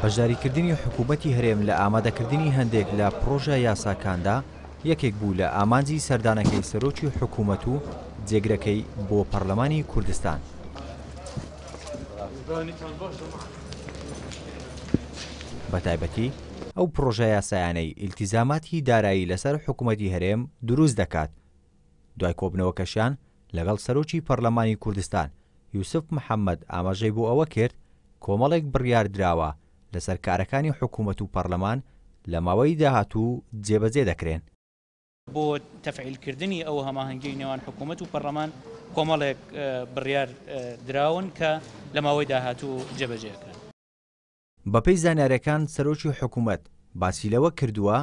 بەشداریکردنی حکوومەتی هەرێم لە ئامادەکردنی هەندێک لە پرۆژە یاساکاندا یەکێک بوو لە ئامانجی سەردانەکەی سەرۆکی حکوومەت و جێگرەکەی بۆ پەرلەمانی کوردستان. بەتایبەتی ئەو پرۆژە یاسایانەی ئیلتیزاماتی دارایی لەسەر حکوومەتی هەرێم دروست دەکات. دوای کۆبنەوەکەشیان لەگەڵ سەرۆکی پەرلەمانی کوردستان یوسف محەممەد ئاماژەی بۆ ئەوە کرد کۆمەڵێک بڕیار دراوە لەسەر کارەکانی حکوومەت و پەرلەمان لە ماوەی داهاتوو جێبەجێ دەکرێن. بۆ تەفعیلکردنی ئەو هەماهەنگی نێوان حکوومەت و پەرلەمان کۆمەڵێک بڕیار دراون کە لە ماوەی داهاتوو جێبەجێکرێن. بەپێی زانیاریەکان سەرۆکی حکوومەت باسی لەوە کردووە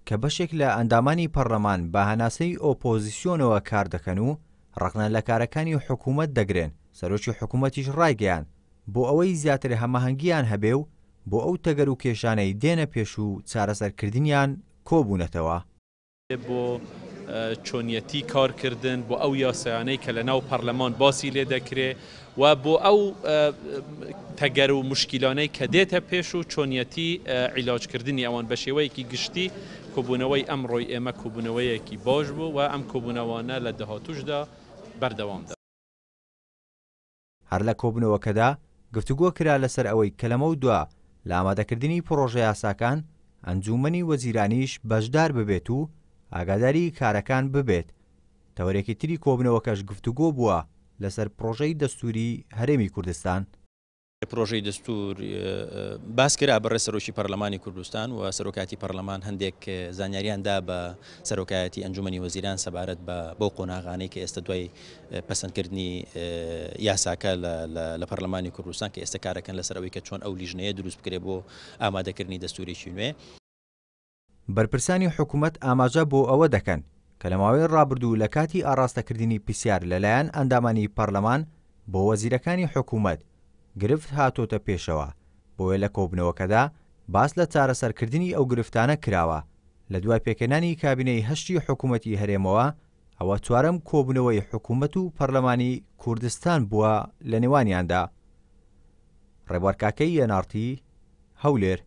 کە بەشێک لە ئەندامانی پەرلەمان بە هەناسەی ئۆپۆزیسیۆنەوە کار دەکەن و ڕقنە لە کارەکانی حکوومەت دەگرێن. سەرۆکی حکوومەتیش ڕایگەیان بۆ ئەوەی زیاتر هەماهەنگیان هەبێ و بۆ ئەو تەگەر و کێشانەی دێنە پێش و چارەسەرکردنیان کۆبوونەتەوە. بۆ چۆنیەتی کارکردن بۆ ئەو یاسایانەی کە لە ناو پەرلەمان باسی لێ دەکرێت و بۆ ئەو تەگەر و مشکیلانەی کە دێتە پێش و چۆنیەتی عیلاجکردنی ئەوان بە شێوەیەکی گشتی کۆبوونەوەی ئەمڕۆی ئێمە کۆبوونەوەیەکی باش بوو و ئەم کۆبوونەوانە لە داهاتووشدا بەردەوامدا. هەر لە کۆبنەوەکەدا گفتوگۆ کرا لەسەر ئەوەی کە لەمە دووە لە ئامادەکردنی پرۆژە یاساکان ئەنجومەنی وەزیرانیش بەشدار ببێت و ئاگاداری کارەکان ببێت. تەوەرێکی تری کۆبنەوەکەش گفتوگۆ بووە لەسەر پرۆژەی دەستوری هەرێمی کوردستان. پرۆژەی دەستور باس کرا بەڕێ سەرۆکی پەرلەمانی کوردستان و سەرۆکاتی پەرلەمان هەندێک زانیاریاندا بە سەرۆکایەتی ئەنجومەنی وەزیران سەبارەت بۆ قۆناغانەی کە ئێستا دوای پەسەندکردنی یاساکە لە پەرلەمانی کوردستان کە ئێستا کارەکەن لەسەر ئەوەی کە چۆن ئەو لیژنەیە دروست بکرێت بۆ ئامادەکردنی دەستورێکی نوێ. بەرپرسانی حکوومەت ئاماژە بۆ ئەوە دەکەن کە لە ماوەی ڕابردوو لە کاتی ئاڕاستەکردنی پرسیار لەلایەن ئەندامانی پەرلەمان بۆ وەزیرەکانی حکوومەت گرفت هاتۆتە پێشەوە. بۆیە لە کۆبنەوەکەدا باس لە چارەسەرکردنی ئەو گرفتانە کراوە. لە دوای پێکەنانی کابینەی هەشتی حکوومەتی هەرێمەوە ئەوە چوارەم کۆبنەوەی حکوومەت و پەرلەمانی کوردستان بووە لە نێوانیاندا. ڕێبوار کاکەی یەنارتی، هەولێر.